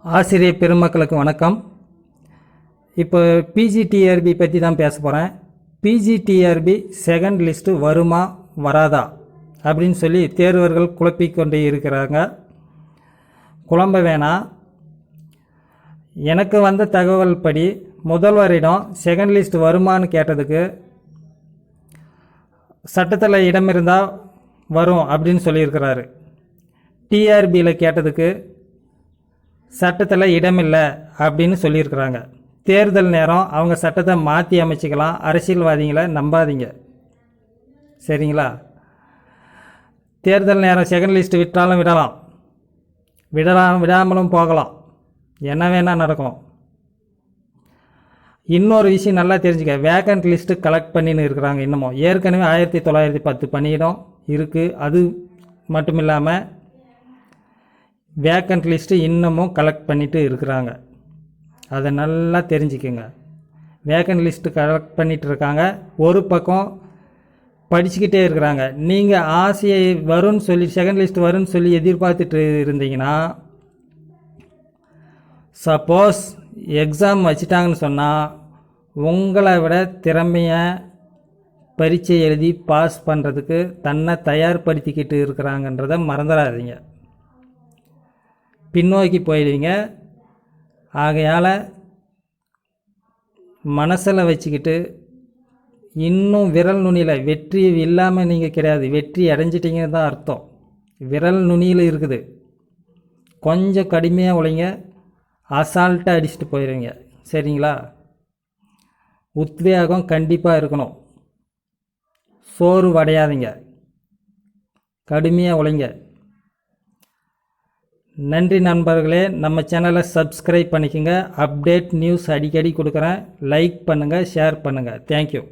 ஆசிரியர் பெருமக்களுக்கு வணக்கம். இப்போ பிஜிடிஆர்பி பற்றி தான் பேச போகிறேன். பிஜிடிஆர்பி செகண்ட் லிஸ்ட்டு வருமா வராதா அப்படின்னு சொல்லி தேர்வர்கள் குழப்பிக்கொண்டே இருக்கிறாங்க. குழம்ப வேணாம். எனக்கு வந்த தகவல் படி முதல்வரிடம் செகண்ட் லிஸ்ட் வருமானு கேட்டதுக்கு சட்டத்தில் இடம் இருந்தால் வரும் அப்படின்னு சொல்லியிருக்கிறாரு. டிஆர்பியில் கேட்டதுக்கு சட்டத்தில் இடமில்லை அப்படின்னு சொல்லியிருக்கிறாங்க. தேர்தல் நேரம் அவங்க சட்டத்தை மாற்றி அமைச்சிக்கலாம். அரசியல்வாதிகளை நம்பாதீங்க, சரிங்களா? தேர்தல் நேரம் செகண்ட் லிஸ்ட்டு விட்டாலும் விடாமலும் போகலாம், என்ன வேணால் நடக்கும். இன்னொரு விஷயம் நல்லா தெரிஞ்சுக்க, வேக்கண்ட் லிஸ்ட்டு கலெக்ட் பண்ணின்னு இருக்கிறாங்க. இன்னமும் ஏற்கனவே 1910 பணியிடம் இருக்குது. அது மட்டும் இல்லாமல் வேக்கண்ட் லிஸ்ட்டு இன்னமும் கலெக்ட் பண்ணிட்டு இருக்கிறாங்க. அதை நல்லா தெரிஞ்சுக்கோங்க. வேக்கண்ட் லிஸ்ட்டு கலெக்ட் பண்ணிகிட்டு இருக்காங்க. ஒரு பக்கம் படிச்சுக்கிட்டே இருக்கிறாங்க. நீங்கள் ஆசையை வரும்னு சொல்லி செகண்ட் லிஸ்ட் வரும்னு சொல்லி எதிர்பார்த்துட்டு இருந்தீங்கன்னா, சப்போஸ் எக்ஸாம் வச்சுட்டாங்கன்னு சொன்னால் உங்களை விட திறமையை பரீட்சை எழுதி பாஸ் பண்ணுறதுக்கு தன்னை தயார்படுத்திக்கிட்டு இருக்கிறாங்கன்றதை மறந்துடாதீங்க. பின்னோக்கி போயிடுவீங்க. ஆகையால் மனசில் வச்சுக்கிட்டு, இன்னும் விரல் நுனியில் வெற்றி இல்லாமல் நீங்கள் கிடையாது, வெற்றி அடைஞ்சிட்டிங்கன்னு தான் அர்த்தம். விரல் நுனியில் இருக்குது. கொஞ்சம் கடுமையாக உழைங்க, அசால்ட்டாக அடிச்சுட்டு போயிடுவீங்க, சரிங்களா? உத்வேகம் கண்டிப்பாக இருக்கணும். சோர்வடையாதீங்க, கடுமையாக உழைங்க. நன்றி நண்பர்களே. நம்ம சேனலை சப்ஸ்கிரைப் பண்ணிக்கோங்க. அப்டேட் நியூஸ் அடிக்கடி கொடுக்குறேன். லைக் பண்ணுங்கள், ஷேர் பண்ணுங்கள். தேங்க்யூ.